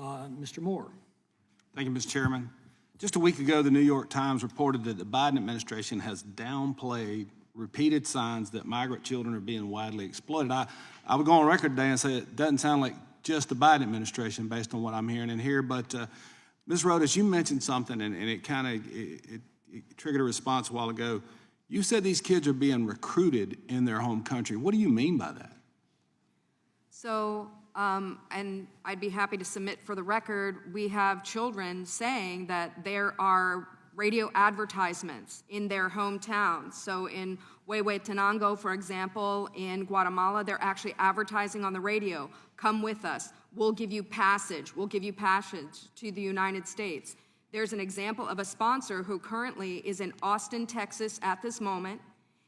Mr. Moore. Thank you, Mr. Chairman. Just a week ago, the New York Times reported that the Biden administration has downplayed repeated signs that migrant children are being widely exploited. I would go on record today and say it doesn't sound like just the Biden administration based on what I'm hearing in here, but Ms. Rodas, you mentioned something and it kind of it triggered a response a while ago. You said these kids are being recruited in their home country. What do you mean by that? So, and I'd be happy to submit for the record, we have children saying that there are radio advertisements in their hometowns. So in Huehuetenango, for example, in Guatemala, they're actually advertising on the radio, come with us, we'll give you passage to the United States. There's an example of a sponsor who currently is in Austin, Texas at this moment.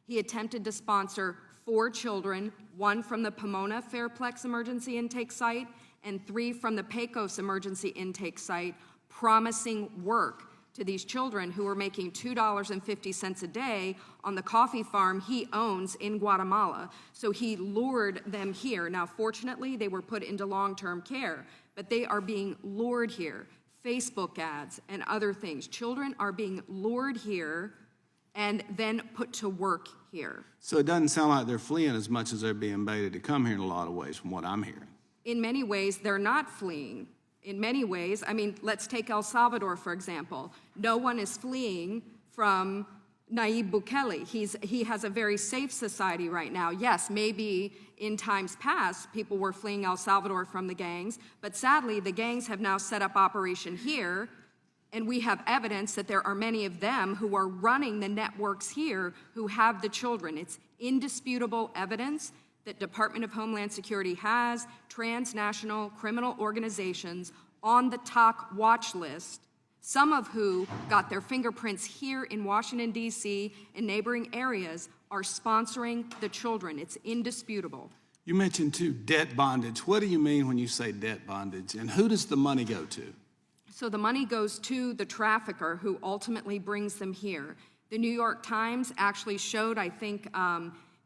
He attempted to sponsor 4 children, 1 from the Pomona Fairplex Emergency Intake Site and 3 from the Pecos Emergency Intake Site, promising work to these children who were making $2.50 a day on the coffee farm he owns in Guatemala. So he lured them here. Now, fortunately, they were put into long-term care, but they are being lured here. Facebook ads and other things. Children are being lured here and then put to work here. So it doesn't sound like they're fleeing as much as they're being baited to come here in a lot of ways from what I'm hearing. In many ways, they're not fleeing. In many ways, I mean, let's take El Salvador, for example. No one is fleeing from Nayib Bukele. He has a very safe society right now. Yes, maybe in times past, people were fleeing El Salvador from the gangs, but sadly, the gangs have now set up operation here, and we have evidence that there are many of them who are running the networks here who have the children. It's indisputable evidence that Department of Homeland Security has transnational criminal organizations on the TOC watch list, some of who got their fingerprints here in Washington, D.C. and neighboring areas are sponsoring the children. It's indisputable. You mentioned, too, debt bondage. What do you mean when you say debt bondage, and who does the money go to? So the money goes to the trafficker who ultimately brings them here. The New York Times actually showed, I think,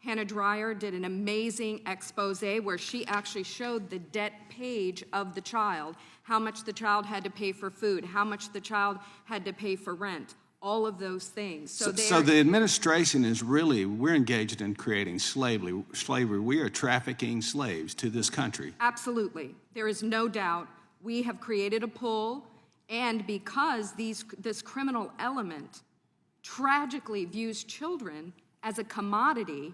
Hannah Dreyer did an amazing expose where she actually showed the debt page of the child, how much the child had to pay for food, how much the child had to pay for rent, all of those things. So the administration is really, we're engaged in creating slavery. We are trafficking slaves to this country. Absolutely. There is no doubt. We have created a pull, and because this criminal element tragically views children as a commodity,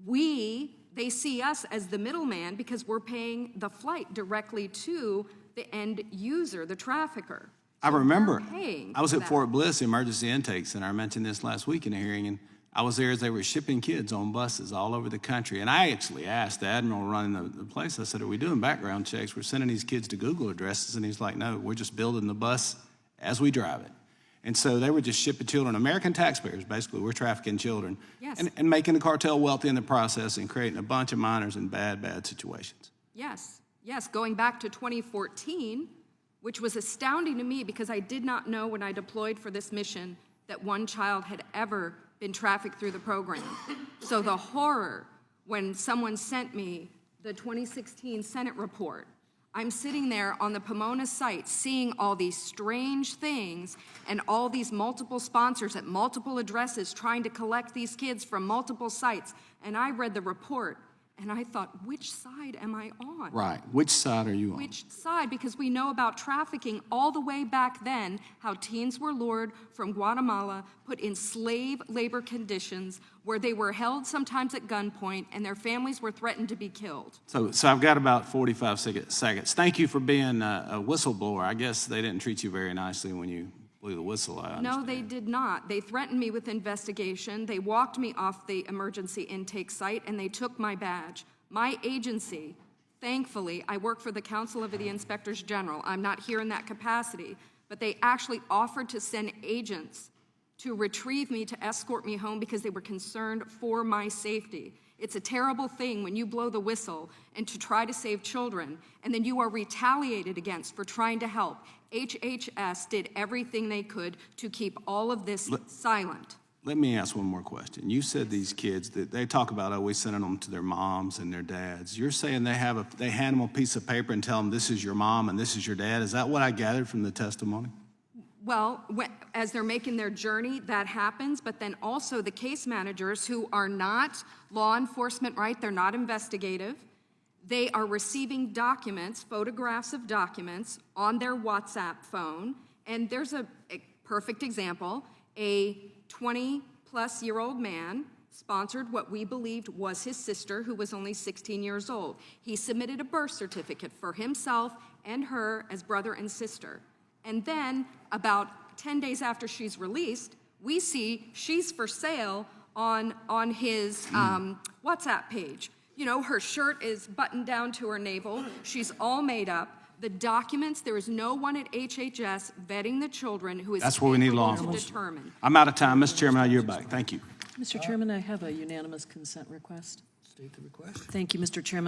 they see us as the middleman because we're paying the flight directly to the end user, the trafficker. So I remember, I was at Fort Bliss Emergency Intake Center. I mentioned this last week in a hearing, and I was there as they were shipping kids on buses all over the country. And I actually asked the admiral running the place, I said, are we doing background checks? We're sending these kids to Google addresses. And he's like, no, we're just building the bus as we drive it. And so they were just shipping children, American taxpayers, basically. We're trafficking children. Yes. And making the cartel wealthy in the process and creating a bunch of minors in bad situations. Yes, yes, going back to 2014, which was astounding to me because I did not know when I deployed for this mission that one child had ever been trafficked through the program. So the horror when someone sent me the 2016 Senate report, I'm sitting there on the Pomona site seeing all these strange things and all these multiple sponsors at multiple addresses trying to collect these kids from multiple sites. And I read the report and I thought, which side am I on? Right. Which side are you on? Which side? Because we know about trafficking all the way back then, how teens were lured from Guatemala, put in slave labor conditions where they were held sometimes at gunpoint and their families were threatened to be killed. So I've got about 45 seconds. Thank you for being a whistleblower. I guess they didn't treat you very nicely when you blew the whistle, I understand. No, they did not. They threatened me with investigation. They walked me off the emergency intake site, and they took my badge. My agency, thankfully, I work for the Council of the Inspectors General. I'm not here in that capacity, but they actually offered to send agents to retrieve me, to escort me home because they were concerned for my safety. It's a terrible thing when you blow the whistle and to try to save children, and then you are retaliated against for trying to help. HHS did everything they could to keep all of this silent. Let me ask one more question. You said these kids, that they talk about always sending them to their moms and their dads. You're saying they hand them a piece of paper and tell them this is your mom and this is your dad. Is that what I gathered from the testimony? Well, as they're making their journey, that happens, but then also the case managers who are not law enforcement, right? They're not investigative. They are receiving documents, photographs of documents on their WhatsApp phone. And there's a perfect example. A 20-plus-year-old man sponsored what we believed was his sister, who was only 16 years old. He submitted a birth certificate for himself and her as brother and sister. And then, about 10 days after she's released, we see she's for sale on his WhatsApp page. You know, her shirt is buttoned down to her navel. She's all made up. The documents, there is no one at HHS vetting the children who is That's where we need law capable to enforcement. determine. I'm out of time. Mr. Chairman, I yield back. Thank you. Mr. Chairman, I have a unanimous consent request. State the request. Thank you, Mr. Chairman.